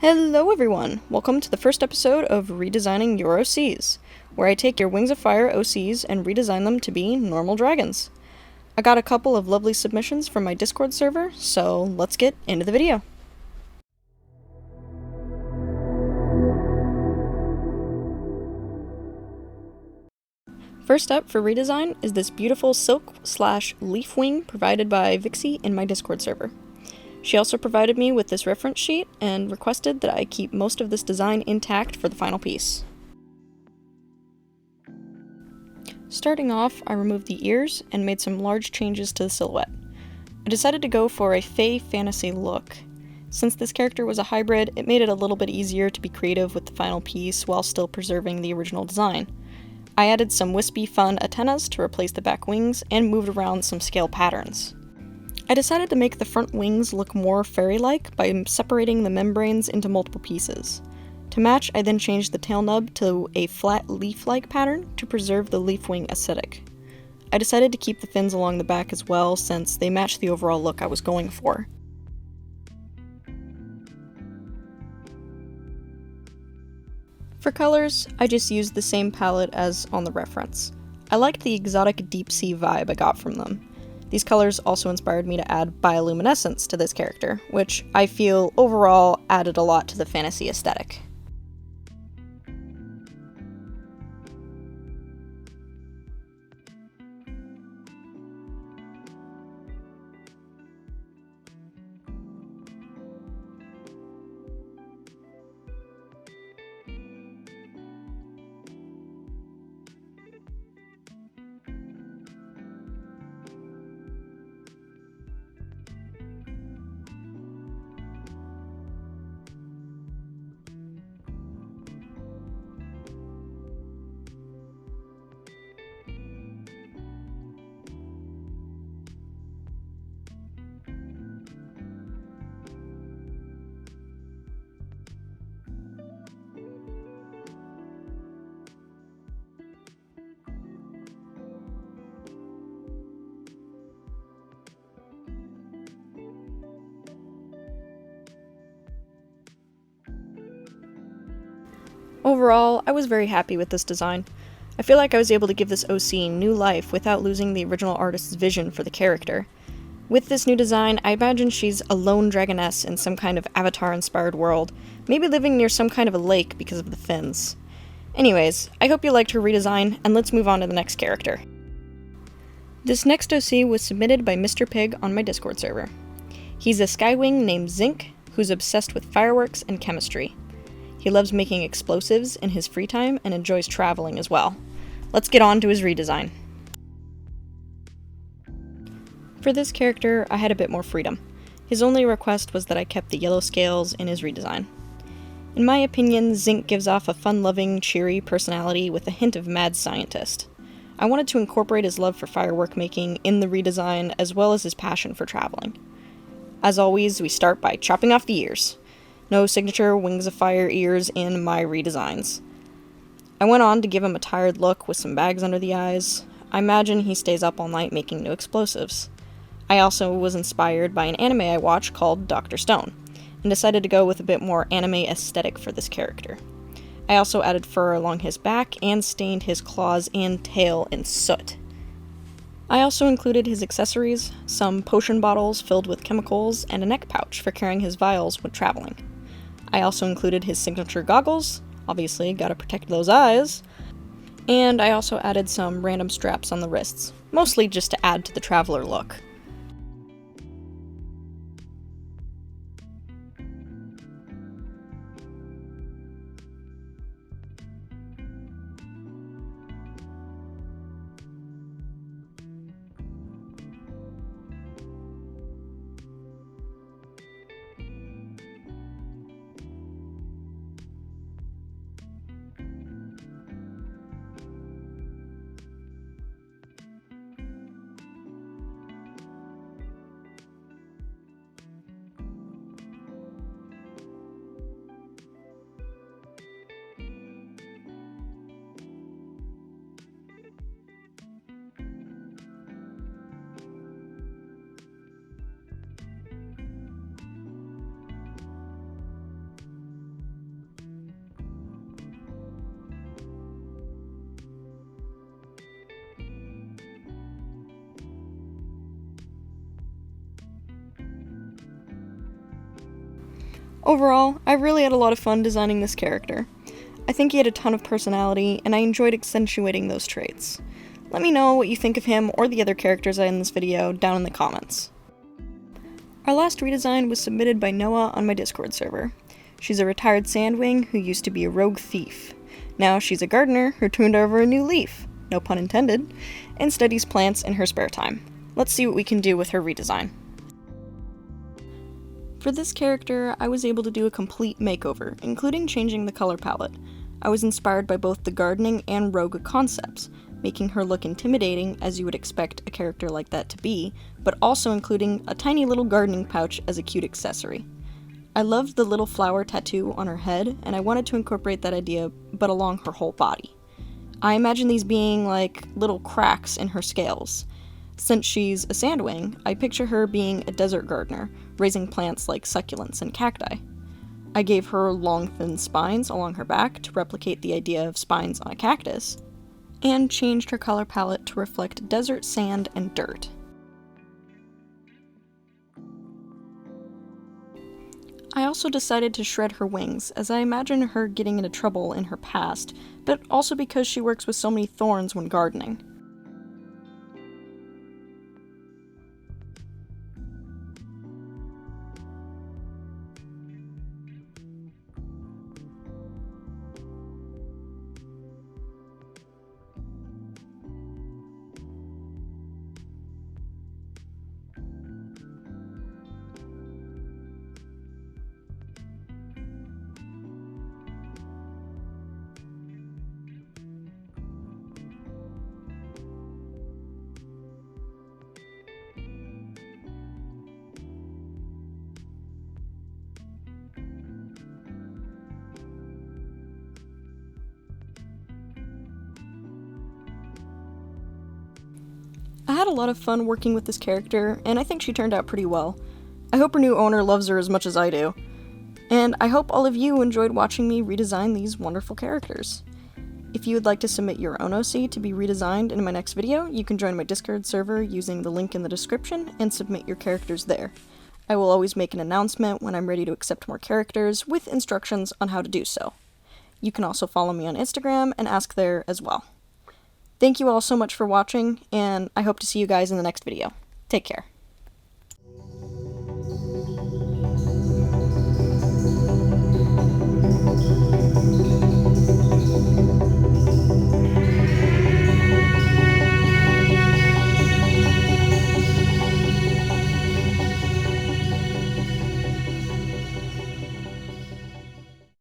Hello everyone! Welcome to the first episode of Redesigning Your OCs, where I take your Wings of Fire OCs and redesign them to be normal dragons. I got a couple of lovely submissions from my Discord server, so let's get into the video. First up for redesign is this beautiful silk/leafwing provided by Vixie in my Discord server. She also provided me with this reference sheet and requested that I keep most of this design intact for the final piece. Starting off, I removed the ears and made some large changes to the silhouette. I decided to go for a fae fantasy look. Since this character was a hybrid, it made it a little bit easier to be creative with the final piece while still preserving the original design. I added some wispy fun antennas to replace the back wings and moved around some scale patterns. I decided to make the front wings look more fairy-like by separating the membranes into multiple pieces. To match, I then changed the tail nub to a flat leaf-like pattern to preserve the Leafwing aesthetic. I decided to keep the fins along the back as well since they matched the overall look I was going for. For colors, I just used the same palette as on the reference. I liked the exotic deep sea vibe I got from them. These colors also inspired me to add bioluminescence to this character, which I feel overall added a lot to the fantasy aesthetic. Overall, I was very happy with this design. I feel like I was able to give this OC new life without losing the original artist's vision for the character. With this new design, I imagine she's a lone dragoness in some kind of Avatar-inspired world, maybe living near some kind of a lake because of the fins. Anyways, I hope you liked her redesign, and let's move on to the next character. This next OC was submitted by Mr. Pig on my Discord server. He's a skywing named Zinc, who's obsessed with fireworks and chemistry. He loves making explosives in his free time and enjoys traveling as well. Let's get on to his redesign. For this character, I had a bit more freedom. His only request was that I kept the yellow scales in his redesign. In my opinion, Zinc gives off a fun-loving, cheery personality with a hint of mad scientist. I wanted to incorporate his love for firework making in the redesign as well as his passion for traveling. As always, we start by chopping off the ears. No signature Wings of Fire ears in my redesigns. I went on to give him a tired look with some bags under the eyes. I imagine he stays up all night making new explosives. I also was inspired by an anime I watched called Dr. Stone, and decided to go with a bit more anime aesthetic for this character. I also added fur along his back and stained his claws and tail in soot. I also included his accessories, some potion bottles filled with chemicals, and a neck pouch for carrying his vials when traveling. I also included his signature goggles, obviously gotta protect those eyes, and I also added some random straps on the wrists, mostly just to add to the traveler look. Overall, I really had a lot of fun designing this character. I think he had a ton of personality, and I enjoyed accentuating those traits. Let me know what you think of him or the other characters in this video down in the comments. Our last redesign was submitted by Noah on my Discord server. She's a retired sandwing who used to be a rogue thief. Now she's a gardener who turned over a new leaf, no pun intended, and studies plants in her spare time. Let's see what we can do with her redesign. For this character, I was able to do a complete makeover, including changing the color palette. I was inspired by both the gardening and rogue concepts, making her look intimidating as you would expect a character like that to be, but also including a tiny little gardening pouch as a cute accessory. I loved the little flower tattoo on her head, and I wanted to incorporate that idea, but along her whole body. I imagine these being like little cracks in her scales. Since she's a sandwing, I picture her being a desert gardener, raising plants like succulents and cacti. I gave her long, thin spines along her back to replicate the idea of spines on a cactus, and changed her color palette to reflect desert sand and dirt. I also decided to shred her wings, as I imagine her getting into trouble in her past, but also because she works with so many thorns when gardening. I had a lot of fun working with this character, and I think she turned out pretty well. I hope her new owner loves her as much as I do. And I hope all of you enjoyed watching me redesign these wonderful characters. If you would like to submit your own OC to be redesigned in my next video, you can join my Discord server using the link in the description and submit your characters there. I will always make an announcement when I'm ready to accept more characters with instructions on how to do so. You can also follow me on Instagram and ask there as well. Thank you all so much for watching, and I hope to see you guys in the next video. Take care.